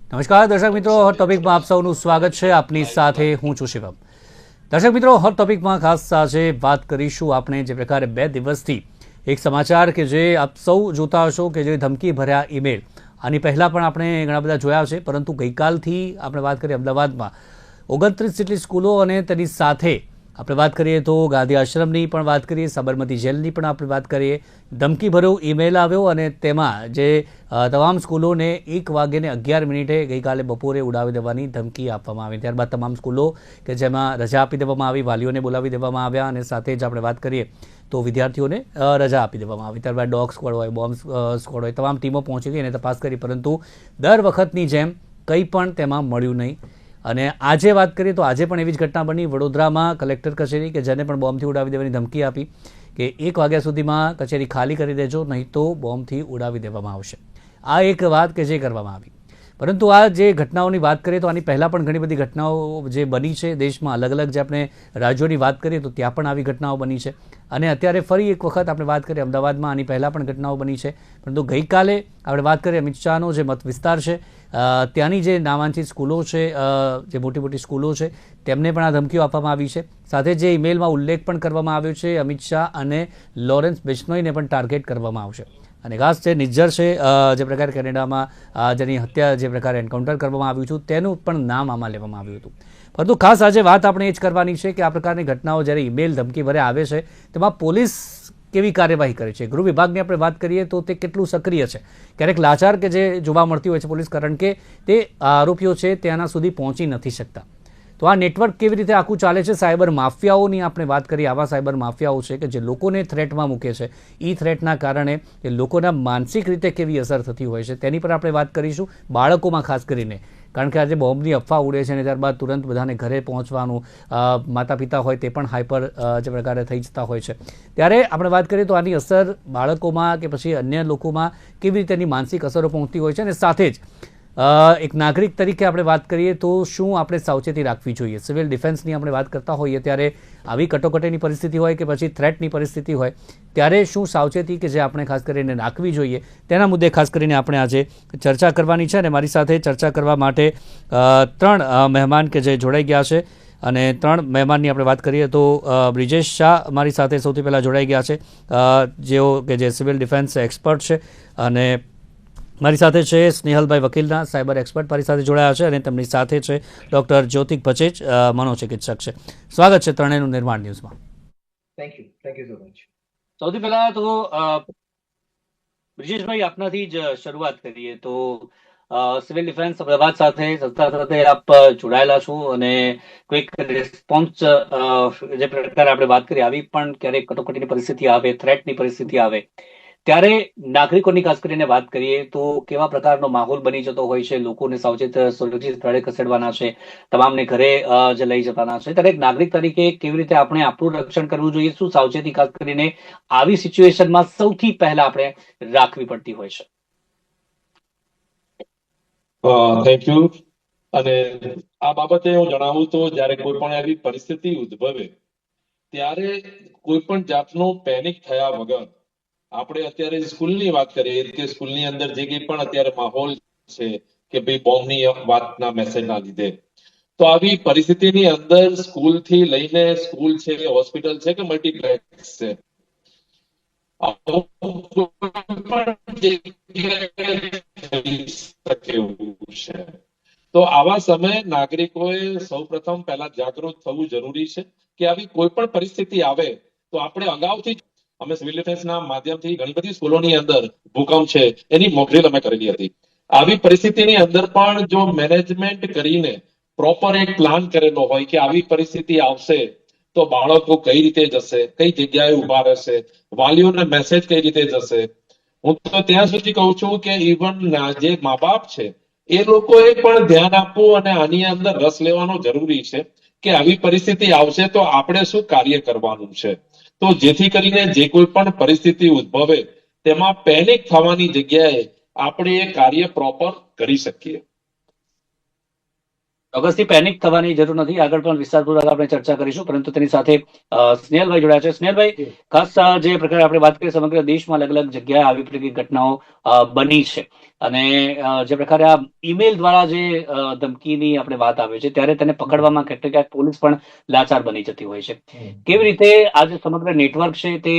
નમસ્કાર દર્શક મિત્રો, હોટ ટોપિકમાં આપ સૌનું સ્વાગત છે. આપની સાથે હું છું શિવમ. દર્શક મિત્રો, હોટ ટોપિકમાં ખાસ આજે વાત કરીશું આપણે જે પ્રકારે 2 દિવસથી એક સમાચાર કે જે આપ સૌ જોતા હશો કે જે ધમકી ભર્યા ઈમેલ આની પહેલાં પણ આપણે ઘણા બધા જોયા છે, પરંતુ ગઈકાલથી આપણે વાત કરીએ અમદાવાદમાં 29 જેટલી સ્કૂલો અને તેની સાથે આપણે વાત કરીએ તો ગાંધી આશ્રમની પણ વાત કરીએ, સાબરમતી જેલની પણ આપણે વાત કરીએ. ધમકીભર્યો ઈમેલ આવ્યો અને તેમાં જે તમામ સ્કૂલોને 1:11 ગઈકાલે બપોરે ઉડાવી દેવાની ધમકી આપવામાં આવી. ત્યારબાદ તમામ સ્કૂલો કે જેમાં રજા આપી દેવામાં આવી, વાલીઓને બોલાવી દેવામાં આવ્યા અને સાથે જ આપણે વાત કરીએ તો વિદ્યાર્થીઓને રજા આપી દેવામાં આવી. ત્યારબાદ ડોગ સ્ક્વોડ હોય, બોમ્બ સ્ક્વોડ હોય, તમામ ટીમો પહોંચી ગઈ અને તપાસ કરી, પરંતુ દર વખતની જેમ કંઈ પણ તેમાં મળ્યું નહીં. અને આજે વાત કરીએ તો આજે પણ એવી જ ઘટના બની વડોદરામાં. કલેક્ટર કચેરી કે જેને પણ બોમ્બથી ઉડાવી દેવાની ધમકી આપી કે 1 વાગ્યા સુધીમાં કચેરી ખાલી કરી દેજો, નહીં તો બોમ્બથી ઉડાવી દેવામાં આવશે. આ એક વાત કે જે કરવામાં આવી. પરંતુ આ જે ઘટનાઓની વાત કરીએ તો આની પહેલાં પણ ઘણી બધી ઘટનાઓ જે બની છે દેશમાં, અલગ અલગ જે આપણે રાજ્યોની વાત કરીએ તો ત્યાં પણ આવી ઘટનાઓ બની છે. અને અત્યારે ફરી એક વખત આપણે વાત કરીએ અમદાવાદમાં, આની પહેલાં પણ ઘટનાઓ બની છે. પરંતુ ગઈકાલે આપણે વાત કરીએ અમિત શાહનો જે મત વિસ્તાર છે ત્યાંની જે નામાંકિત સ્કૂલો છે, જે મોટી મોટી સ્કૂલો છે, તેમને પણ આ ધમકીઓ આપવામાં આવી છે. સાથે જે ઈમેલમાં ઉલ્લેખ પણ કરવામાં આવ્યો છે અમિત શાહ અને લોરેન્સ બિશ્નોઈને પણ ટાર્ગેટ કરવામાં આવશે. અને ખાસ જે નિજ્જર છે, જે પ્રકારે કેનેડામાં જેની હત્યા જે પ્રકારે એન્કાઉન્ટર કરવામાં આવ્યું હતું તેનું પણ નામ આમાં લેવામાં આવ્યું હતું. પરંતુ ખાસ આજે વાત આપણે એ જ કરવાની છે કે આ પ્રકારની ઘટનાઓ જ્યારે ઈમેલ ધમકી ભરે આવે છે તેમાં પોલીસ કેવી કાર્યવાહી કરે છે. ગૃહ વિભાગની આપણે વાત કરીએ તો તે કેટલું સક્રિય છે. ક્યારેક લાચાર કે જે જોવા મળતી હોય છે પોલીસ, કારણ કે તે આરોપીઓ છે તેના સુધી પહોંચી નથી શકતા. તો આ નેટવર્ક કેવી રીતે આખું ચાલે છે, સાયબર માફિયાઓની આપણે વાત કરીએ. આવા સાયબર માફિયાઓ છે કે જે લોકોને થ્રેટમાં મૂકે છે, એ થ્રેટના કારણે એ લોકોના માનસિક રીતે કેવી અસર થતી હોય છે તેની પર આપણે વાત કરીશું. બાળકોમાં ખાસ કરીને, કારણ કે આજે બોમ્બની અફવા ઉડે છે અને ત્યારબાદ તુરંત બધાને ઘરે પહોંચવાનું, માતા પિતા હોય તે પણ હાઈપર જે પ્રકારે થઈ જતા હોય છે. ત્યારે આપણે વાત કરીએ તો આની અસર બાળકોમાં કે પછી અન્ય લોકોમાં કેવી રીતે એની માનસિક અસરો પહોંચતી હોય છે. અને સાથે જ એક નાગરિક તરીકે આપણે વાત કરીએ તો શું આપણે સાવચેતી રાખવી જોઈએ. સિવિલ ડિફેન્સની આપણે વાત કરતા હોઈએ ત્યારે આવી કટોકટીની પરિસ્થિતિ હોય કે પછી થ્રેટની પરિસ્થિતિ હોય ત્યારે શું સાવચેતી કે જે આપણે ખાસ કરીને રાખવી જોઈએ તેના મુદ્દે ખાસ કરીને આપણે આજે ચર્ચા કરવાની છે. અને મારી સાથે ચર્ચા કરવા માટે 3 મહેમાન કે જે જોડાઈ ગયા છે. અને 3 મહેમાનની આપણે વાત કરીએ તો બ્રિજેશ શાહ મારી સાથે સૌથી પહેલાં જોડાઈ ગયા છે, જેઓ કે જે સિવિલ ડિફેન્સ એક્સપર્ટ છે. અને મારી સાથે છે સ્નેહલભાઈ વકીલના સાયબર એક્સપર્ટ મારી સાથે જોડાયા છે. અને તેમની સાથે છે ડૉક્ટર જ્યોતિક ભચેજ, મનોચિકિત્સક છે. સ્વાગત છે ત્રણેયનું નિર્માણ ન્યૂઝમાં. Thank you so much. સૌથી પહેલા તો બ્રિજેશભાઈ આપનાથી જ શરૂઆત કરીએ તો સિવિલ ડિફેન્સ અમદાવાદ સાથે સંસ્થા સાથે આપ જોડાયેલા છો અને ક્વિક રિસ્પોન્સ જે પ્રકારે આપણે વાત કરીએ, આવી પણ ક્યારેક કટોકટીની પરિસ્થિતિ આવે, થ્રેટની પરિસ્થિતિ આવે ત્યારે નાગરિકોની ખાસ કરીને વાત કરીએ તો કેવા પ્રકારનો માહોલ બની જતો હોય છે. લોકોને સાવચેત સુરક્ષિત સ્થળે ખસેડવાના છે, તમામને ઘરે જે લઈ જવાના છે, ત્યારે એક નાગરિક તરીકે કેવી રીતે આપણે આપણું રક્ષણ કરવું જોઈએ, શું સાવચેતી ખાસ કરીને આવી સિચ્યુએશનમાં સૌથી પહેલા આપણે રાખવી પડતી હોય છે. Thank you. અને આ બાબતે હું જણાવું તો જ્યારે કોઈ પણ આવી પરિસ્થિતિ ઉદ્ભવે ત્યારે કોઈ પણ જાતનું પેનિક થયા વગર આપણે અત્યારે સ્કૂલની વાત કરીએ કે સ્કૂલની અંદર જે કંઈ પણ અત્યારે માહોલ છે કે ભાઈ બોમ્બની વાતના મેસેજના લીધે, તો આવી પરિસ્થિતિની અંદર સ્કૂલથી લઈને સ્કૂલ છે, હોસ્પિટલ છે કે મલ્ટીપ્લેક્સ છે, તો આવા સમયે નાગરિકોએ સૌપ્રથમ પહેલા જાગૃત થવું જરૂરી છે કે આવી કોઈ પણ પરિસ્થિતિ આવે તો આપણે અગાઉથી અમે સિવિલ ડિફેન્સના માધ્યમથી ઘણી બધી સ્કૂલોની અંદર ભૂકંપ છે એની મોકડ્રીલ અમે કરેલી હતી. આવી પરિસ્થિતિની અંદર પણ જો મેનેજમેન્ટ કરીને પ્રોપર એક પ્લાન કરેલો હોય કે આવી પરિસ્થિતિ આવશે તો બાળકો કઈ રીતે જશે, કઈ જગ્યાએ ઉભા રહેશે, વાલીઓને મેસેજ કઈ રીતે જશે. હું તો ત્યાં સુધી કહું છું કે ઇવન જે મા બાપ છે એ લોકોએ પણ ધ્યાન આપવું અને આની અંદર રસ લેવાનો જરૂરી છે કે આવી પરિસ્થિતિ આવશે તો આપણે શું કાર્ય કરવાનું છે, તો જેથી કરીને જે કોઈ પણ પરિસ્થિતિ ઉદ્ભવે તેમાં પેનિક થવાની જગ્યાએ આપણે એ કાર્ય પ્રોપર કરી શકીએ. ચોક્કસથી પેનિક થવાની જરૂર નથી. આગળ પણ વિસ્તારપૂર્વક આપણે ચર્ચા કરીશું, પરંતુ તેની સાથે સ્નેહલભાઈ જોડાયા છે. સ્નેહલભાઈ, ખાસ જે પ્રકારે આપણે વાત કરીએ સમગ્ર દેશમાં અલગ અલગ જગ્યાએ આવી પ્રકારની ઘટનાઓ બની છે, અને જે પ્રકારે આ ઈમેલ દ્વારા જે ધમકીની આપણે વાત આવે છે ત્યારે તેને પકડવામાં ક્યાંક ને ક્યાંક પોલીસ પણ લાચાર બની જતી હોય છે. કેવી રીતે આ જે સમગ્ર નેટવર્ક છે તે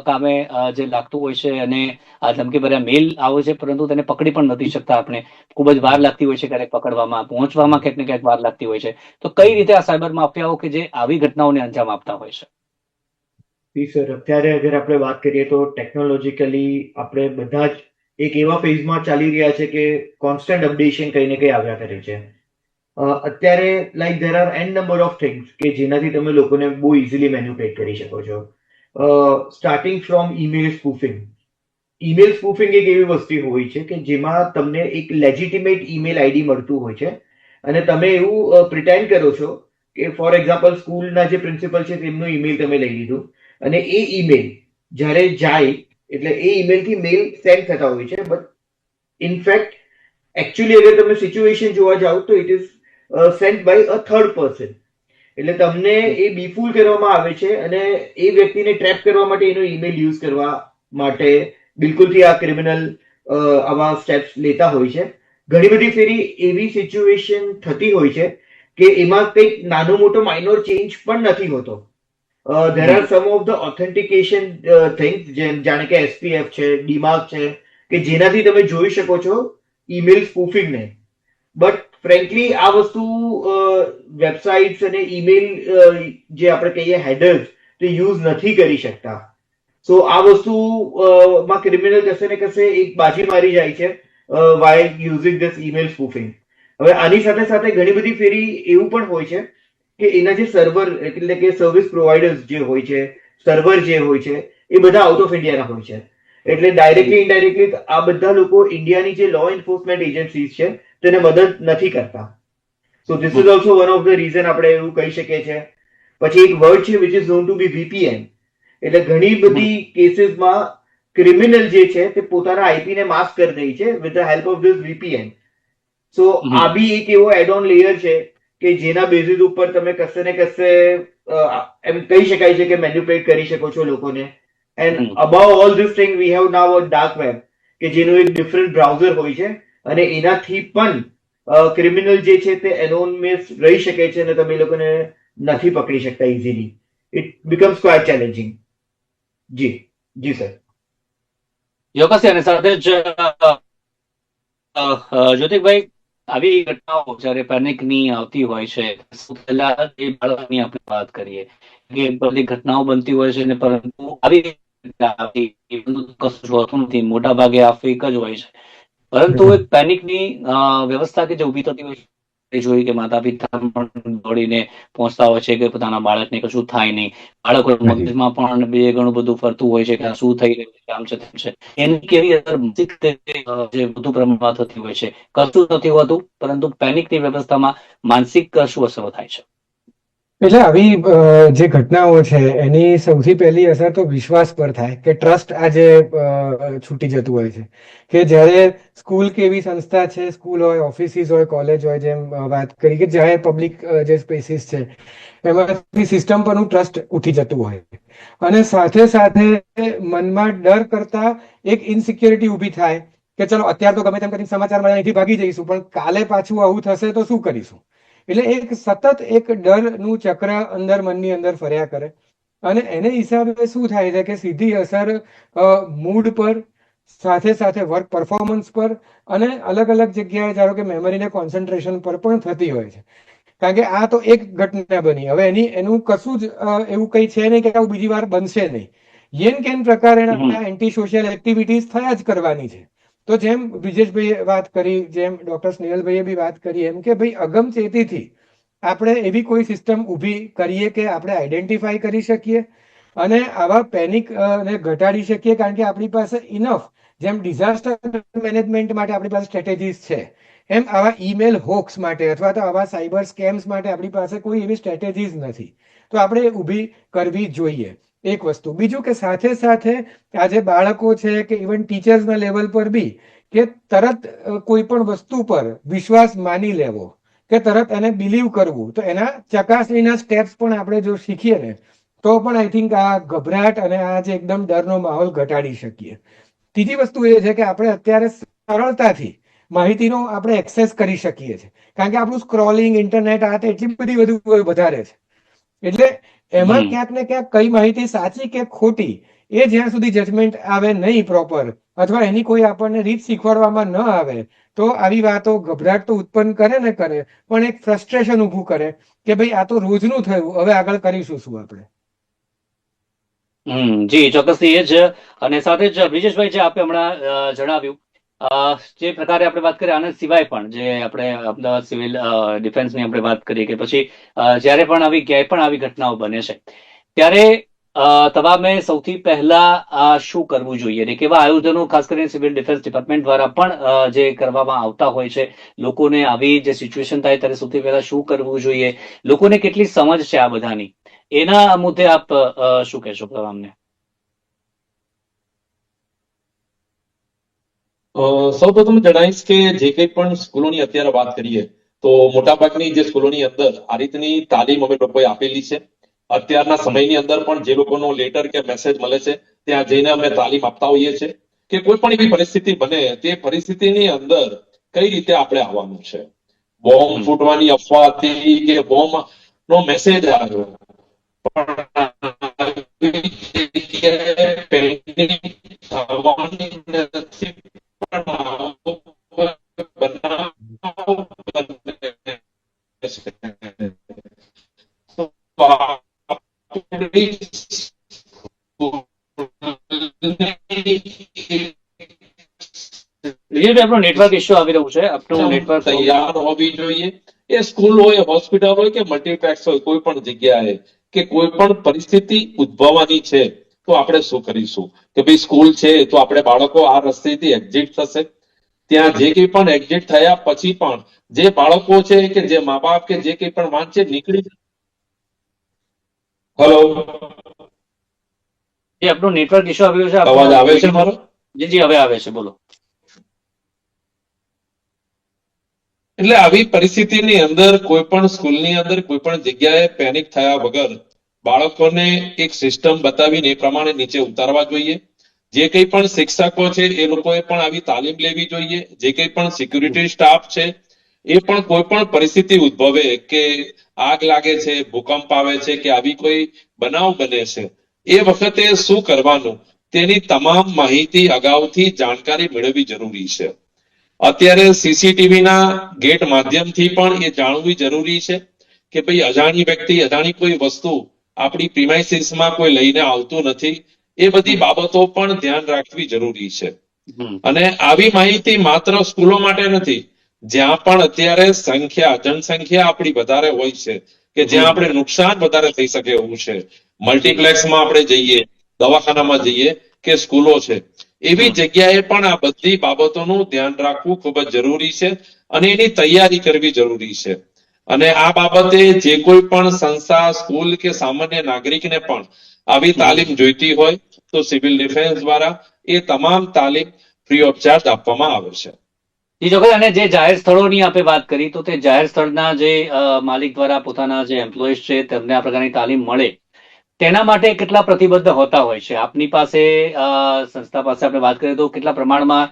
કામે જે લાગતું હોય છે અને આ ધમકીભર્યા મેલ આવે છે પરંતુ તેને પકડી પણ નથી શકતા આપણે, ખૂબ જ વાર લાગતી હોય છે ક્યારેક પકડવામાં, પહોંચવામાં ક્યાંક ને ક્યાંક વાર લાગતી હોય છે. તો કઈ રીતે આ સાયબર માફિયાઓ કે જે આવી ઘટનાઓને અંજામ આપતા હોય છે? જી સર, અત્યારે અગર આપણે વાત કરીએ તો ટેકનોલોજીકલી આપણે બધા જ એક એવા ફેઝમાં ચાલી રહ્યા છે કે કોન્સ્ટન્ટ અપડેશન કઈ ને કઈ આવ્યા કરે છે. અત્યારે like there are an number of things કે જેનાથી તમે લોકોને બહુ ઇઝીલી મેન્યુપ્યુલેટ કરી શકો છો. Starting from email spoofing. Email spoofing એક એવી વસ્તુ હોય છે કે જેમાં તમને એક લેજિટિમેટ ઈમેલ આઈડી મળતું હોય છે અને તમે એવું પ્રિટેન્ડ કરો છો કે ફોર એક્ઝામ્પલ સ્કૂલના જે પ્રિન્સિપલ છે તેમનું ઈમેલ તમે લઈ લીધું અને એ ઈમેલ જ્યારે જાય એટલે એ ઈમેલથી મેલ સેન્ડ થતા હોય છે, બટ ઇનફેક્ટ એકચ્યુઅલી અગર તમે સિચ્યુએશન જોવા જાઓ તો it is sent by a third person. એટલે તમને એ બીફૂલ કરવામાં આવે છે અને એ વ્યક્તિને ટ્રેપ કરવા માટે એનો ઈમેલ યુઝ કરવા માટે બિલકુલથી આ ક્રિમિનલ આવા સ્ટેપ્સ લેતા હોય છે. ઘણી બધી ફેરી એવી સિચ્યુએશન થતી હોય છે કે એમાં કંઈક નાનો મોટો માઇનોર ચેન્જ પણ નથી હોતો. there are some of the authentication things જાણે કે SPF છે, DMARC છે કે જેનાથી તમે જોઈ શકો છો ઈમેલ સ્પૂફિંગ ને. બટ ફ્રેન્કલી આ વસ્તુ વેબસાઇટ્સ અને ઈમેલ જે આપણે કહીએ હેડર્સ તે યુઝ નથી કરી શકતા. સો આ વસ્તુ માં ક્રિમિનલ કશે ને કશે એક બાજી મારી જાય છે વાય યુઝિંગ ધીસ ઈમેલ સ્પૂફિંગ. હવે આની સાથે સાથે ઘણી બધી ફેરી એવું પણ હોય છે કે એના જે સર્વર એટલે કે સર્વિસ પ્રોવાઈડર્સ જે હોય છે, સર્વર જે હોય છે એ બધા આઉટ ઓફ ઇન્ડિયાના હોય છે. એટલે ડાયરેક્ટલી ઇનડાયરેક્ટલી આ બધા લોકો ઇન્ડિયાની જે લો એન્ફોર્સમેન્ટ એજન્સીઝ છે તેને મદદ નથી કરતા. So this is also one of the reason આપણે એવું કહી શકીએ છીએ. પછી એક વર્ડ છે which is known to be VPN. એટલે ઘણી બધી કેસીસમાં ક્રિમિનલ જે છે તે પોતાના આઈપી ને માસ્ક કરી દે છે with the help of this VPN. સો આ બી એક એવો એડ ઓન લેયર છે કે જેના બેઝિસ ઉપર તમે કશે ને કશે એમ કહી શકાય છે કે મેન્યુપ્યુલેટ કરી શકો છો લોકોને. And about all this thing we have now a dark web કે જેનું એક ડિફરન્ટ બ્રાઉઝર હોય છે અને એનાથી પણ ક્રિમિનલ જે છે તે એનોનિમસ રહી શકે છે અને તમે એ લોકોને નથી પકડી શકતા easily. It becomes quite challenging. જી જી સર. યોગસી અને સાથે જ જ્યોતિકભાઈ, આવી ઘટનાઓ જયારે પેનિકની આવતી હોય છે, પહેલા એ બાળકની આપણે વાત કરીએ કે બધી ઘટનાઓ બનતી હોય છે ને પરંતુ આવી કશું હોતું નથી, મોટા ભાગે આ ફેક જ હોય છે. પરંતુ એક પેનિકની વ્યવસ્થા કે જે ઉભી થતી હોય છે જોઈ કે માતા પિતા પણ દોડીને પહોંચતા હોય છે કે પોતાના બાળકને કશું થાય નહીં. બાળકો મગજમાં પણ બે ઘણું બધું ફરતું હોય છે કે આ શું થઈ રહ્યું છે, આમ છે તેમ છે. એની કેવી અસર માનસિક જે વધુ પ્રમાણમાં થતી હોય છે? કશું નથી હોતું પરંતુ પેનિકની વ્યવસ્થામાં માનસિક શું અસરો થાય છે? એટલે આવી જે ઘટનાઓ છે એની સૌથી પહેલી અસર તો વિશ્વાસ પર થાય કે ટ્રસ્ટ આજે છૂટી જતું હોય છે. કે જ્યારે સ્કૂલ કે એવી સંસ્થા છે, સ્કૂલ હોય, ઓફિસીસ હોય, કોલેજ હોય, જેમ વાત કરી કે જાહેર પબ્લિક જે સ્પેસીસ છે એમાંથી સિસ્ટમ પરનું ટ્રસ્ટ ઉઠી જતું હોય અને સાથે સાથે મનમાં ડર કરતા એક ઇનસિક્યોરિટી ઊભી થાય કે ચલો અત્યારે તો ગમે તેમ કરીને સમાચાર મળે અહીંથી ભાગી જઈશું, પણ કાલે પાછું આવું થશે તો શું કરીશું? એટલે એક સતત એક ડરનું ચક્ર અંદર મનની અંદર ફર્યા કરે અને એને હિસાબે શું થાય છે કે સીધી અસર મૂડ પર, સાથે સાથે વર્ક પરફોર્મન્સ પર અને અલગ અલગ જગ્યાએ ધારો કે મેમરી ને કોન્સન્ટ્રેશન પર પણ થતી હોય છે. કારણ કે આ તો એક ઘટના બની, હવે એનું કશું જ એવું કઈ છે નહીં કે આવું બીજી વાર બનશે નહીં. યેન કેન પ્રકારે એન્ટી સોશિયલ એક્ટિવિટીઝ થયા જ કરવાની છે. તો જેમ બ્રિજેશભાઈએ વાત કરી, જેમ ડોક્ટર સ્નેહલભાઈએ બી વાત કરી એમ કે ભાઈ અગમચેતીથી આપણે એવી કોઈ સિસ્ટમ ઊભી કરીએ કે આપણે આઈડેન્ટિફાઈ કરી શકીએ અને આવા પેનિક ને ઘટાડી શકીએ. કારણ કે આપણી પાસે ઇનફ, જેમ ડિઝાસ્ટર મેનેજમેન્ટ માટે આપણી પાસે સ્ટ્રેટેજીસ છે, એમ આવા ઈમેલ હોક્સ માટે અથવા તો આવા સાયબર સ્કેમ્સ માટે આપણી પાસે કોઈ એવી સ્ટ્રેટેજીસ નથી. તો આપણે ઊભી કરવી જોઈએ, એક વસ્તુ. બીજું કે સાથે સાથે આજે બાળકો છે કે ઇવન ટીચર્સના લેવલ પર બી કે તરત કોઈ પણ વસ્તુ પર વિશ્વાસ માની લેવો કે તરત એને બિલીવ કરવું, તો એના ચકાસણીના સ્ટેપ્સ પણ આપણે જો શીખીએ ને તો પણ આઈ થિંક આ ગભરાટ અને આ જે એકદમ ડરનો માહોલ ઘટાડી શકીએ. ત્રીજી વસ્તુ એ છે કે આપણે અત્યારે સરળતાથી માહિતીનો આપણે એક્સેસ કરી શકીએ છીએ, કારણ કે આપણું સ્ક્રોલિંગ, ઇન્ટરનેટ આ તે એટલી બધી વધુ વધારે છે. એટલે એમાં હમ. ક્યાંક ને ક્યાંક કઈ માહિતી સાચી કે ખોટી એ જ્યાં સુધી જજમેન્ટ આવે નહીં પ્રોપર, અથવા એની કોઈ આપણને રીત શીખવાડવામાં ન આવે, તો આવી વાતો ગભરાટ તો ઉત્પન્ન કરે ને કરે, પણ એક ફ્રસ્ટ્રેશન ઊભું કરે કે ભાઈ આ તો રોજનું થયું, હવે આગળ કરીશું શું આપણે. જી ચોક્કસથી એ જ. અને સાથે જ બ્રિજેશભાઈ, જે આપે હમણાં જણાવ્યું, જે પ્રકારે આપણે વાત કરીએ આના સિવાય પણ, જે આપણે અમદાવાદ સિવિલ ડિફેન્સની આપણે વાત કરીએ કે પછી જ્યારે પણ ક્યાંય પણ આવી ઘટનાઓ બને છે ત્યારે તમામે સૌથી પહેલા શું કરવું જોઈએ અને કેવા આયોજનો ખાસ કરીને સિવિલ ડિફેન્સ ડિપાર્ટમેન્ટ દ્વારા પણ જે કરવામાં આવતા હોય છે, લોકોને આવી જે સિચ્યુએશન થાય ત્યારે સૌથી પહેલા શું કરવું જોઈએ, લોકોને કેટલી સમજ છે આ બધાની, એના મુદ્દે આપ શું કહેશો તમામને? સૌ પ્રથમ જણાવીશ કે જે કંઈ પણ સ્કૂલોની અત્યારે વાત કરીએ તો મોટાભાગની જે સ્કૂલોની અંદર આ રીતની તાલીમ અમે લોકોએ આપેલી છે. અત્યારના સમયની અંદર પણ જે લોકોનો લેટર કે મેસેજ મળે છે ત્યાં જઈને અમે તાલીમ આપતા હોઈએ છીએ કે કોઈ પણ એવી પરિસ્થિતિ બને તે પરિસ્થિતિની અંદર કઈ રીતે આપણે આવવાનું છે. બોમ્બ ફૂટવાની અફવા હતી કે બોમ્બ નો મેસેજ આવ્યો, પણ પેનિક થવાની નથી. આપણો નેટવર્ક ઇશ્યુ આવી રહ્યું છે. આપણું નેટવર્ક તૈયાર હોવી જોઈએ. એ સ્કૂલ હોય, હોસ્પિટલ હોય કે મલ્ટીપ્લેક્સ હોય, કોઈ પણ જગ્યાએ કે કોઈ પણ પરિસ્થિતિ ઉદ્ભવવાની છે તો આપણે શું કરીશું કે ભાઈ સ્કૂલ છે તો આપણે બાળકો આ રસ્તેથી એક્ઝિટ થશે. ત્યાં જે કંઈ પણ એક્ઝિટ થયા પછી પણ જે બાળકો છે કે જે મા બાપ કે જે કંઈ પણ વાંચે નીકળી. હેલો, જે આપણું નેટવર્ક ઇશ્યુ આવી રહ્યું છે. અવાજ આવે છે મારો? જી જી, હવે આવે છે, બોલો. એટલે આવી પરિસ્થિતિની અંદર કોઈ પણ સ્કૂલની અંદર કોઈ પણ જગ્યાએ પેનિક થયા વગર બાળકોને એક સિસ્ટમ બતાવીને એ પ્રમાણે નીચે ઉતારવા જોઈએ. જે કંઈ પણ શિક્ષકો છે એ લોકોએ પણ આવી તાલીમ લેવી જોઈએ. જે કંઈ પણ સિક્યુરિટી સ્ટાફ છે એ પણ કોઈ પણ પરિસ્થિતિ ઉદ્ભવે કે આગ લાગે છે, ભૂકંપ આવે છે કે આવી કોઈ બનાવ બને છે, એ વખતે શું કરવાનું તેની તમામ માહિતી અગાઉથી જાણકારી મેળવવી જરૂરી છે. અત્યારે સીસીટીવી ના ગેટ માધ્યમથી પણ એ જાણવું જરૂરી છે કે ભાઈ અજાણી વ્યક્તિ, અજાણી કોઈ વસ્તુ આપણી પ્રિમાઇસીસમાં કોઈ લઈને આવતું નથી. એ બધી બાબતો પણ ધ્યાન રાખવી જરૂરી છે. અને આવી માહિતી માત્ર સ્કૂલો માટે નથી, જ્યાં પણ અત્યારે જનસંખ્યા આપણી વધારે હોય છે કે જ્યાં આપણે નુકસાન વધારે થઈ શકે એવું છે, મલ્ટીપ્લેક્સમાં આપણે જઈએ, દવાખાનામાં જઈએ કે સ્કૂલો છે, એવી જગ્યાએ પણ આ બધી બાબતોનું ધ્યાન રાખવું ખૂબ જ જરૂરી છે અને એની તૈયારી કરવી જરૂરી છે. અને આ બાબતે જે કોઈ પણ સંસ્થા, સ્કૂલ કે સામાન્ય નાગરિકને પણ આવી તાલીમ જોઈતી હોય તો સિવિલ ડિફેન્સ દ્વારા એ તમામ તાલીમ ફ્રી ઓફ ચાર્જ આપવામાં આવે છે. જી ચોક્કસ. અને જે જાહેર સ્થળોની આપણે વાત કરી તો તે જાહેર સ્થળના જે માલિક દ્વારા પોતાના જે એમ્પ્લોઈઝ છે તેમને આ પ્રકારની તાલીમ મળે તેના માટે કેટલા પ્રતિબદ્ધ હોતા હોય છે? આપની પાસે સંસ્થા પાસે આપણે વાત કરીએ તો કેટલા પ્રમાણમાં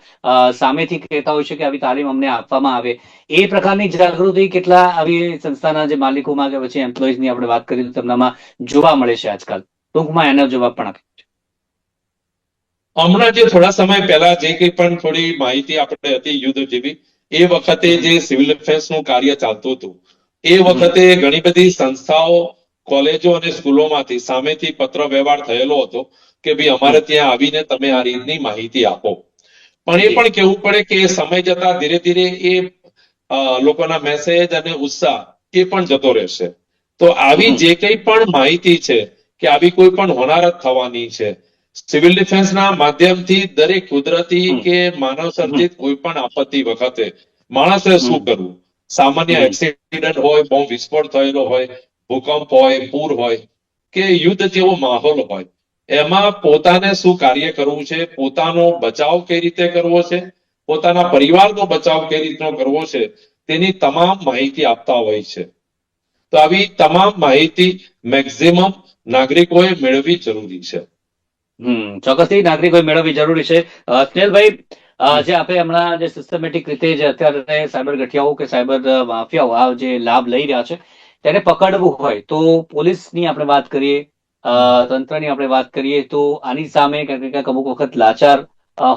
સામેથી કહેતા હોય છે કે આવી તાલીમ અમને આપવામાં આવે? એ પ્રકારની જાગૃતિ કેટલા આવી સંસ્થાના જે માલિકોમાં કે પછી એમ્પ્લોઈઝની આપણે વાત કરીએ તો તેમનામાં જોવા મળે છે આજકાલ? ટૂંકમાં એનો જવાબ પણ આપે. હમણાં જે થોડા સમય પહેલા જે કંઈ પણ થોડી માહિતી આપણે હતી યુદ્ધ જેવી, એ વખતે જે સિવિલ ડિફેન્સનું કાર્ય ચાલતું હતું એ વખતે ઘણી બધી સંસ્થાઓ, કોલેજો અને સ્કૂલોમાંથી સામેથી પત્ર વ્યવહાર થયેલો હતો કે ભાઈ અમારે ત્યાં આવીને તમે આ રીતની માહિતી આપો. પણ એ પણ કહેવું પડે કે સમય જતા ધીરે ધીરે એ લોકોના મેસેજ અને ઉત્સાહ એ પણ જતો રહેશે. તો આવી જે કંઈ પણ માહિતી છે કે આવી કોઈ પણ હોનારત થવાની છે, સિવિલ ડિફેન્સના માધ્યમથી દરેક કુદરતી કે માનવ સર્જિત કોઈ પણ આપત્તિ વખતે માણસે શું કરવું, સામાન્ય એક્સિડન્ટ હોય, બોમ્બ વિસ્ફોટ થયેલો હોય, ભૂકંપ હોય, પૂર હોય કે યુદ્ધ જેવો માહોલ હોય, એમાં પોતાને શું કાર્ય કરવું છે, પોતાનો બચાવ કઈ રીતે કરવો છે, પોતાના પરિવારનો બચાવ કઈ રીતનો કરવો છે, તેની તમામ માહિતી આપતા હોય છે. તો આવી તમામ માહિતી મેક્સિમમ નાગરિકોએ મેળવવી જરૂરી છે. ચોક્કસથી નાગરિકોએ મેળવવી જરૂરી છે. સ્નેહલભાઈ, જે આપણે હમણાં જે સિસ્ટમેટિક રીતે જે અત્યારે સાયબર ગઠિયાઓ કે સાયબર માફિયાઓ આ જે લાભ લઈ રહ્યા છે તેને પકડવું હોય તો પોલીસની આપણે વાત કરીએ, તંત્રની આપણે વાત કરીએ તો આની સામે ક્યાંક ને ક્યાંક અમુક વખત લાચાર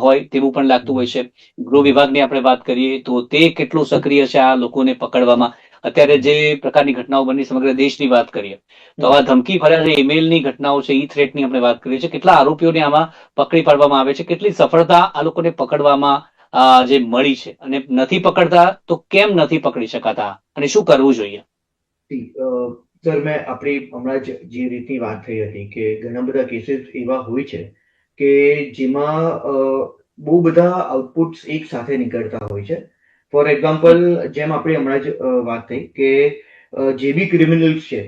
હોય તેવું પણ લાગતું હોય છે. ગૃહ વિભાગની આપણે વાત કરીએ તો તે કેટલું સક્રિય છે આ લોકોને પકડવામાં. અત્યારે જે પ્રકારની ઘટનાઓ બની સમગ્ર દેશની વાત કરીએ તો આવા ધમકી ભર્યા જે ઈમેલની ઘટનાઓ છે, ઈ થ્રેટની આપણે વાત કરીએ છીએ, કેટલા આરોપીઓને આમાં પકડી પાડવામાં આવે છે, કેટલી સફળતા આ લોકોને પકડવામાં જે મળી છે, અને નથી પકડતા તો કેમ નથી પકડી શકાતા અને શું કરવું જોઈએ? સર, મેં આપણી હમણાં જ જે રીતની વાત થઈ હતી કે ઘણા બધા કેસીસ એવા હોય છે કે જેમાં બહુ બધા આઉટપુટ્સ એક સાથે નીકળતા હોય છે. ફોર એક્ઝામ્પલ, જેમ આપણે હમણાં જ વાત થઈ કે જે બી ક્રિમિનલ્સ છે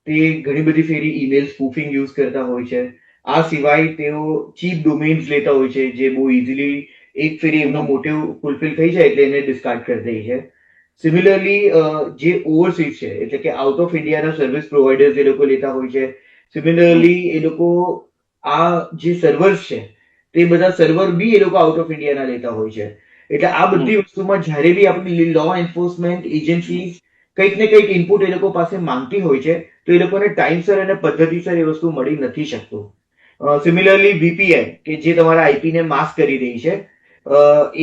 તે ઘણી બધી ફેરી ઈમેલ સ્પૂફિંગ યુઝ કરતા હોય છે. આ સિવાય તેઓ ચીપ ડોમેન્સ લેતા હોય છે જે બહુ ઇઝીલી એક ફેરી એમનો મોટિવ ફૂલફિલ થઈ જાય એટલે એને ડિસ્કાર્ડ કરી દે છે. સિમિલરલી જે ઓવરસીઝ છે એટલે કે આઉટ ઓફ ઇન્ડિયાના સર્વિસ પ્રોવાઈડર્સ એ લોકો લેતા હોય છે. સિમિલરલી એ લોકો આ જે સર્વર્સ છે તે બધા સર્વર બી એ લોકો આઉટ ઓફ ઇન્ડિયાના લેતા હોય છે. એટલે આ બધી વસ્તુમાં જ્યારે બી આપણી લો એન્ફોર્સમેન્ટ એજન્સીઝ કંઈક ને કંઈક ઇનપુટ એ લોકો પાસે માંગતી હોય છે તો એ લોકોને ટાઈમસર અને પદ્ધતિસર એ વસ્તુ મળી નથી શકતું. સિમિલરલી VPN કે જે તમારા આઈપી ને માસ્ક કરી રહી છે,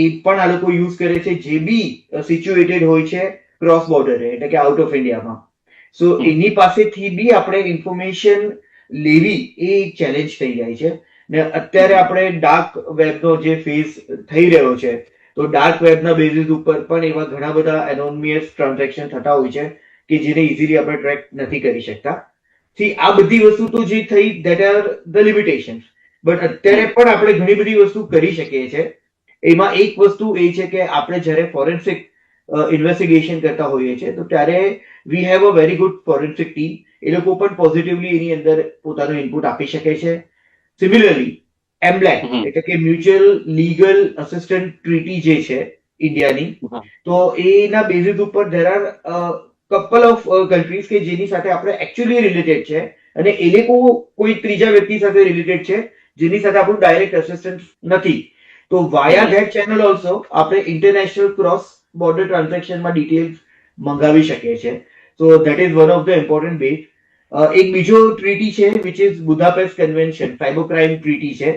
એ પણ આ લોકો યુઝ કરે છે જે બી સિચ્યુએટેડ હોય છે ક્રોસ બોર્ડરે એટલે કે આઉટ ઓફ ઇન્ડિયામાં. સો એની પાસેથી બી આપણે ઇન્ફોર્મેશન લેવી એ એક ચેલેન્જ થઈ જાય છે. ને અત્યારે આપણે ડાર્ક વેબનો જે ફેઝ થઈ રહ્યો છે તો ડાર્ક વેબના બેઝિસ ઉપર પણ એવા ઘણા બધા એનોનિમસ ટ્રાન્ઝેક્શન થતા હોય છે કે જેને ઇઝીલી આપણે ટ્રેક નથી કરી શકતા. આ બધી વસ્તુ તો જે થઈ that are the limitation, but અત્યારે પણ આપણે ઘણી બધી વસ્તુ કરી શકીએ છીએ. એમાં એક વસ્તુ એ છે કે આપણે જ્યારે ફોરેન્સિક ઇન્વેસ્ટિગેશન કરતા હોઈએ છીએ તો ત્યારે we have a very good forensic team. એ લોકો પણ પોઝિટિવલી એની અંદર પોતાનું ઇનપુટ આપી શકે છે. સિમિલરલી એમલેક એટલે કે મ્યુચ્યુઅલ લીગલ અસિસ્ટન્ટ ટ્રીટી જે છે ઇન્ડિયાની, તો એના બેઝિસ ઉપર there are couple of countries કે જેની સાથે આપણે એકચ્યુઅલી રિલેટેડ છે અને એ લોકો કોઈ ત્રીજા વ્યક્તિ સાથે રિલેટેડ છે જેની સાથે આપણું ડાયરેક્ટ અસિસ્ટન્સ નથી. તો વાયા ધેટ ચેનલ ઓલ્સો આપણે ઇન્ટરનેશનલ ક્રોસ બોર્ડર ટ્રાન્ઝેક્શનમાં ડિટેલ્સ મંગાવી શકીએ છીએ. So that is one of the important base. એક બીજો ટ્રીટી છે which is Budapest convention, cyber crime treaty છે,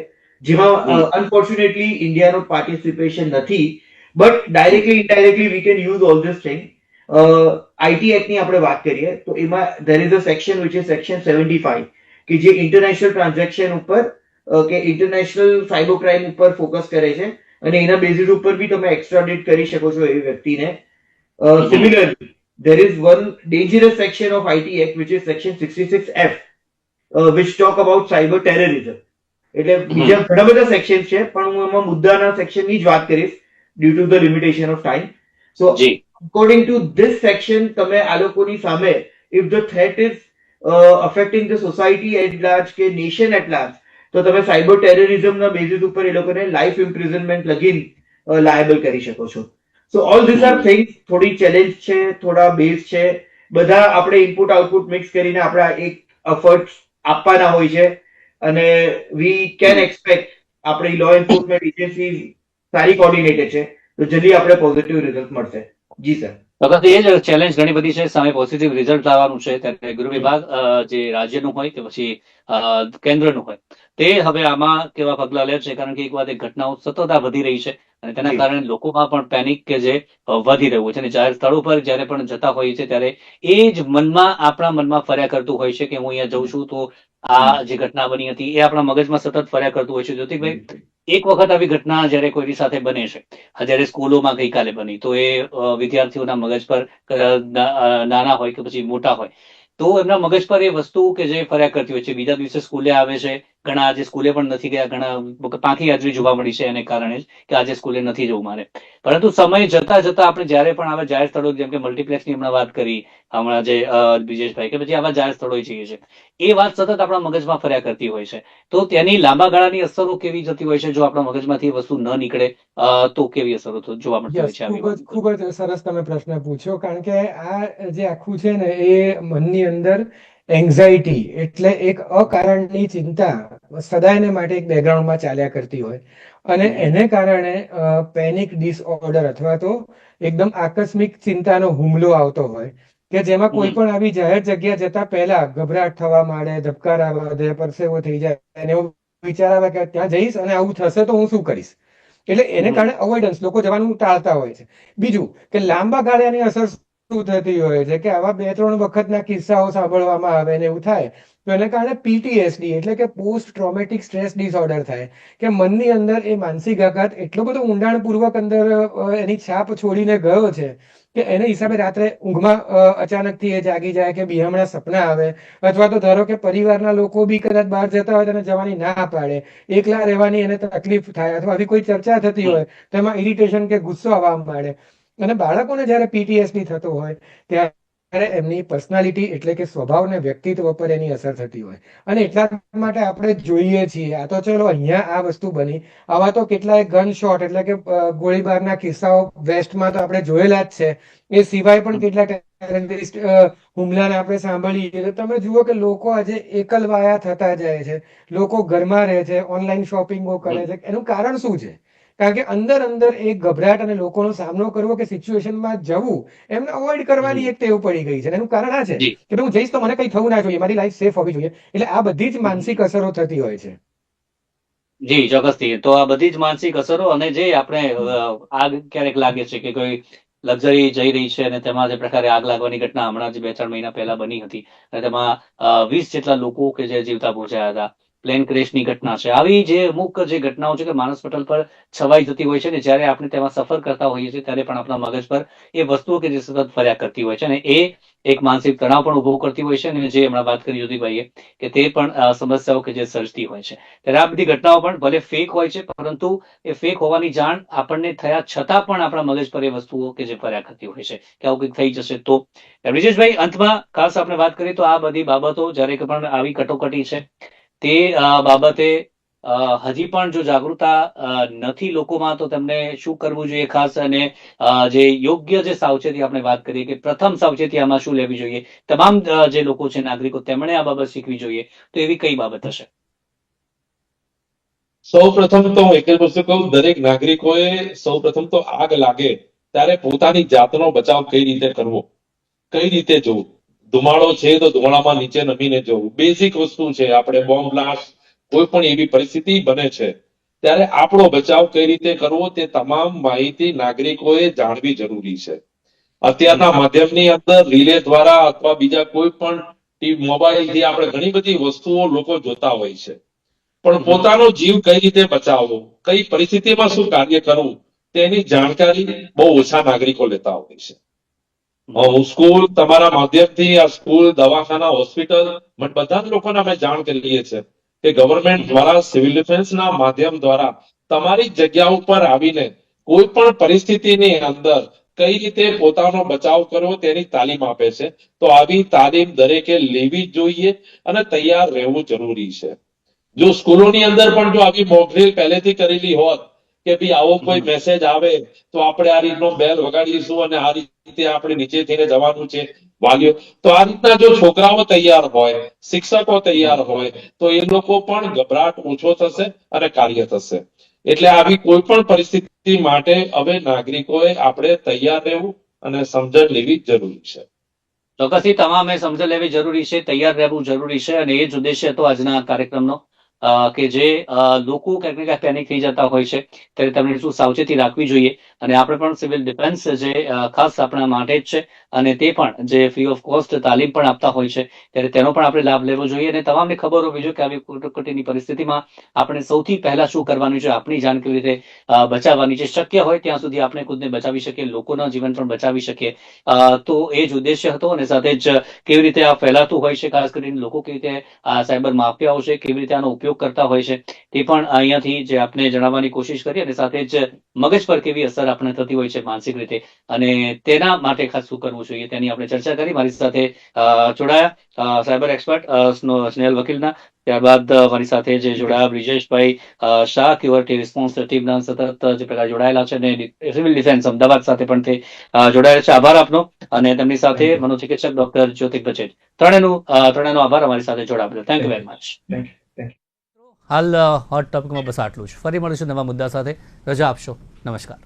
જેમાં અનફોર્ચ્યુનેટલી ઇન્ડિયાનો પાર્ટિસિપેશન નથી, but directly indirectly we can use all this thing. IT એક્ટની આપણે વાત કરીએ તો એમાં there is a section which is section 75 કે જે ઇન્ટરનેશનલ ટ્રાન્ઝેક્શન ઉપર કે ઇન્ટરનેશનલ સાયબર ક્રાઇમ ઉપર ફોકસ કરે છે અને એના બેઝિસ ઉપર બી તમે એક્સ્ટ્રાડિટ કરી શકો છો એવી વ્યક્તિને. Similarly there is one dangerous section of IT Act which is section 66F which talk about cyber terrorism. એટલે બીજા ઘણા બધા સેક્શન છે પણ હું એમાં મુદ્દાના સેક્શનની જ વાત કરીશ due to the limitation of time. So according to this section તમે આ લોકોની સામે if the threat is affecting the society at large કે nation at large તો તમે સાયબર ટેરરિઝમના બેઝિસ ઉપર એ લોકોને લાઈફ ઇમ્પ્રિઝનમેન્ટ લગીન લાયબલ કરી શકો છો. So all this are things. થોડી ચેલેન્જ છે, થોડા બેઝ છે, બધા આપણે ઇનપુટ આઉટપુટ મિક્સ કરીને આપણા એક એફર્ટ આપવાના હોય છે અને વી કેન એક્સપેક્ટ આપણી લો એન્ફોર્સમેન્ટ એજન્સી સારી કોર્ડિનેટેડ છે તો જલ્દી આપણે પોઝિટિવ રિઝલ્ટ મળશે. જી સર. એ જ ચેલેન્જ ઘણી બધી છે, સામે પોઝિટિવ રિઝલ્ટ લાવવાનું છે. ત્યારે ગૃહ વિભાગ જે રાજ્યનું હોય કે પછી કેન્દ્રનું હોય તે હવે આમાં કેવા પગલા લે છે, કારણ કે એક વાત ઘટનાઓ સતત આ વધી રહી છે અને તેના કારણે લોકોમાં પણ પેનિક કે જે વધી રહ્યું છે અને જાહેર સ્થળો પર જ્યારે પણ જતા હોઈએ છે ત્યારે એ જ આપણા મનમાં ફર્યા કરતું હોય છે કે હું અહીંયા જઉં છું તો આ જે ઘટના બની હતી એ આપણા મગજમાં સતત ફર્યા કરતું હોય છે. જ્યોતિકભાઈ, એક વખત આવી ઘટના જયારે કોઈની સાથે બને છે, જયારે સ્કૂલોમાં ગઈકાલે બની, તો એ વિદ્યાર્થીઓના મગજ પર નાના હોય કે પછી મોટા હોય તો એમના મગજ પર એ વસ્તુ કે જે ફર્યા કરતી હોય છે. બીજા દિવસે સ્કૂલે આવે છે, ઘણા આજે સ્કૂલે પણ નથી ગયા, ઘણા પાંખી હાજરી જોવા મળી છે એને કારણે જ કે આજે સ્કૂલે નથી જવું મારે. પરંતુ સમય જતા જતા આપણે જયારે પણ આવા જાહેર સ્થળો જેમ કે મલ્ટીપ્લેક્સની હમણાં વાત કરી હમણાં જે બ્રિજેશભાઈ, કે પછી આવા જાહેર સ્થળોએ જઈએ છે, એ વાત સતત આપણા મગજમાં ફર્યા કરતી હોય છે. તો તેની લાંબા ગાળાની અસરો કેવી જતી હોય છે? જો આપણા મગજમાંથી વસ્તુ ન નીકળે તો કેવી અસરો જોવા મળતી હોય છે? ખૂબ જ સરસ તમે પ્રશ્ન પૂછ્યો, કારણ કે આ જે આખું છે ને એ મનની અંદર એન્ઝાઇટી એટલે એક અકારણની ચિંતા સદાયને માટે એક બેકગ્રાઉન્ડમાં ચાલ્યા કરતી હોય અને એને કારણે પેનિક ડિસઓર્ડર અથવા તો એકદમ આકસ્મિક ચિંતાનો હુમલો આવતો હોય કે જેમાં કોઈ પણ આવી જાહેર જગ્યા જતા પહેલા ગભરાટ થવા માંડે, ધબકારા વધે, પરસેવો થઈ જાય અને એવું વિચાર આવે કે ત્યાં જઈશ અને આવું થશે તો હું શું કરીશ. એટલે એને કારણે અવોઇડન્સ લોકો જવાનું ટાળતા હોય છે. બીજું કે લાંબા ગાળાની અસર શું થતી હોય છે કે આવા 2-3 વખતના કિસ્સાઓ સાંભળવામાં આવે ને એવું થાય તો એને કારણે પીટીએસડી એટલે કે પોસ્ટ ટ્રોમેટિક સ્ટ્રેસ ડિસઓર્ડર થાય કે મનની અંદર એ માનસિક આઘાત એટલો બધો ઊંડાણપૂર્વક અંદર એની છાપ છોડીને ગયો છે કે એને હિસાબે રાત્રે ઊંઘમાં અચાનકથી એ જાગી જાય કે બિહામણા સપના આવે અથવા તો ધારો કે પરિવારના લોકો બી કદાચ બહાર જતા હોય તેને જવાની ના પાડે, એકલા રહેવાની એને તકલીફ થાય અથવા આવી કોઈ ચર્ચા થતી હોય તો એમાં ઇરિટેશન કે ગુસ્સો આવવા માંડે. અને બાળકોને જ્યારે પીટીએસડી થતો હોય ત્યારે એમની પર્સનાલિટી એટલે કે સ્વભાવ અને વ્યક્તિત્વ પર એની અસર થતી હોય અને એટલા માટે આપણે જોઈએ છીએ. આ તો ચલો અહીંયા આ વસ્તુ બની, આવા તો કેટલાય ગન શોટ એટલે કે ગોળીબારના કિસ્સાઓ વેસ્ટમાં તો આપણે જોયેલા જ છે. એ સિવાય પણ કેટલા ટેરરિસ્ટ હુમલાને આપણે સાંભળીએ તો તમે જુઓ કે લોકો આજે એકલવાયા થતા જાય છે, લોકો ઘરમાં રહે છે, ઓનલાઈન શોપિંગો કરે છે. એનું કારણ શું છે? કારણ કે અંદર એક ગભરાટ અને લોકોનો સામનો કરવો કે સિચ્યુએશનમાં જવું એમને અવોઇડ કરવાની એક ટેવ પડી ગઈ છે. એનું કારણ આ છે જી કે હું જઈશ તો મને કંઈ થવું ના જોઈએ, મારી લાઈફ સેફ હોવી જોઈએ. એટલે આ બધી જ માનસિક અસરો થતી હોય છે. જી ચોક્કસથી. તો આ બધી જ માનસિક અસરો અને જે આપણે આગ ક્યારેક લાગે છે કે કોઈ લક્ઝરી જઈ રહી છે અને તેમાં જે પ્રકારે આગ લાગવાની ઘટના હમણાં જ 2-4 મહિના પહેલા બની હતી અને તેમાં 20 જેટલા લોકો કે જે જીવતા પહોંચ્યા હતા. પ્લેન ક્રેશની ઘટના છે. આવી જે અમુક જે ઘટનાઓ છે કે માનસ પટલ પર છવાઈ જતી હોય છે ને જ્યારે આપણે તેમાં સફર કરતા હોઈએ છીએ ત્યારે પણ આપણા મગજ પર એ વસ્તુઓ કે જે સતત ફર્યા કરતી હોય છે અને એ એક માનસિક તણાવ પણ ઉભો કરતી હોય છે અને જે હમણાં વાત કરી જ્યોતિભાઈએ કે તે પણ સમસ્યાઓ કે જે સર્જતી હોય છે. ત્યારે આ બધી ઘટનાઓ પણ ભલે ફેક હોય છે પરંતુ એ ફેક હોવાની જાણ આપણને થયા છતાં પણ આપણા મગજ પર એ વસ્તુઓ કે જે ફર્યા કરતી હોય છે કે આવું કંઈક થઈ જશે તો. બ્રિજેશભાઈ, અંતમાં ખાસ આપણે વાત કરીએ તો આ બધી બાબતો જ્યારે પણ આવી કટોકટી છે તે બાબતે હજી પણ જો જાગૃતતા નથી લોકોમાં તો તેમને શું કરવું જોઈએ ખાસ અને જે યોગ્ય જે સાવચેતી આપણે વાત કરીએ કે પ્રથમ સાવચેતી આમાં શું લેવી જોઈએ, તમામ જે લોકો છે નાગરિકો તેમણે આ બાબત શીખવી જોઈએ તો એવી કઈ બાબત હશે? સૌ પ્રથમ તો હું એક જ વસ્તુ કહું, દરેક નાગરિકોએ સૌ પ્રથમ તો આગ લાગે ત્યારે પોતાની જાતનો બચાવ કઈ રીતે કરવો, કઈ રીતે જોવું. ધુમાડો છે તો ધુમાડામાં નીચે નમીને જવું, બેઝિક વસ્તુ છે. આપણે બોમ્બ બ્લાસ્ટ કોઈ પણ એવી પરિસ્થિતિ બને છે ત્યારે આપણો બચાવ કઈ રીતે કરવો તે તમામ માહિતી નાગરિકોએ જાણવી જરૂરી છે. અત્યારના માધ્યમની અંદર રિલે દ્વારા અથવા બીજા કોઈ પણ મોબાઈલથી આપણે ઘણી બધી વસ્તુઓ લોકો જોતા હોય છે, પણ પોતાનો જીવ કઈ રીતે બચાવવો, કઈ પરિસ્થિતિમાં શું કાર્ય કરવું તેની જાણકારી બહુ ઓછા નાગરિકો લેતા હોય છે. હું સ્કૂલ તમારા માધ્યમથી આ સ્કૂલ, દવાખાના, હોસ્પિટલ બધા જ લોકોને અમે જાણ કરીએ છીએ કે ગવર્મેન્ટ દ્વારા સિવિલ ડિફેન્સના માધ્યમ દ્વારા તમારી જગ્યા ઉપર આવીને કોઈ પણ પરિસ્થિતિની અંદર કઈ રીતે પોતાનો બચાવ કરવો તેની તાલીમ આપે છે. તો આવી તાલીમ દરેકે લેવી જ જોઈએ અને તૈયાર રહેવું જરૂરી છે. જો સ્કૂલોની અંદર પણ જો આવી મોકડ્રીલ પહેલેથી કરેલી હોત કે ભાઈ આવો કોઈ મેસેજ આવે તો આપણે આ રીતનો બેલ વગાડીશું અને આ રીતે આપણે નીચે થઈને જવાનું છે વાલીઓ, તો આ રીતના જો છોકરાઓ તૈયાર હોય, શિક્ષકો તૈયાર હોય તો એ લોકો પણ ગભરાટ ઓછો થશે અને કાર્ય થશે. એટલે આવી કોઈ પણ પરિસ્થિતિ માટે હવે નાગરિકોએ આપણે તૈયાર રહેવું અને સમજણ લેવી જરૂરી છે. ચોક્કસથી તમામે સમજણ લેવી જરૂરી છે, તૈયાર રહેવું જરૂરી છે અને એ જ ઉદ્દેશ્ય હતો આજના કાર્યક્રમનો કે જે લોકો ક્યાંક ને ક્યાંક પેનિક થઈ જતા હોય છે ત્યારે તેમણે શું સાવચેતી રાખવી જોઈએ અને આપણે પણ સિવિલ ડિફેન્સ જે ખાસ આપણા માટે જ છે અને તે પણ જે ફ્રી ઓફ કોસ્ટ તાલીમ પણ આપતા હોય છે ત્યારે તેનો પણ આપણે લાભ લેવો જોઈએ અને તમામને ખબર હોવી જોઈએ કે આવી કટોકટીની પરિસ્થિતિમાં આપણે સૌથી પહેલા શું કરવાનું છે, આપણી જાણ કેવી રીતે બચાવવાની છે. શક્ય હોય ત્યાં સુધી આપણે ખુદને બચાવી શકીએ, લોકોના જીવન પણ બચાવી શકીએ. તો એ જ ઉદ્દેશ્ય હતો અને સાથે જ કેવી રીતે આ ફેલાતું હોય છે, ખાસ કરીને લોકો કેવી રીતે આ સાયબર માફિયાઓ છે કેવી રીતે આનો ઉપયોગ ઉપયોગ કરતા હોય છે તે પણ અહીંયાથી જે આપને જણાવવાની કોશિશ કરી અને સાથે જ મગજ પર કેવી અસર આપણે થતી હોય છે માનસિક રીતે અને તેના માટે ખાસ શું કરવું જોઈએ તેની આપણે ચર્ચા કરી. મારી સાથે જોડાયા સાયબર એક્સપર્ટ સ્નેહલ વકીલના, ત્યારબાદ મારી સાથે જે જોડાયા બ્રિજેશભાઈ શાહ ક્યુઆરટી રિસ્પોન્સ ટીમના સતત જે પ્રકાર જોડાયેલા છે અને સિવિલ ડિફેન્સ અમદાવાદ સાથે પણ તે જોડાયેલા છે. આભાર આપનો. અને તેમની સાથે મનોચિકિત્સક ડોક્ટર જ્યોતિક બચેટ. ત્રણેયનો આભાર અમારી સાથે જોડાવા બદલ. Thank you very much. હાલ હોટ ટોપિકમાં બસ આટલું જ. ફરી મળીશું નવા મુદ્દા સાથે. રજા આપશો. નમસ્કાર.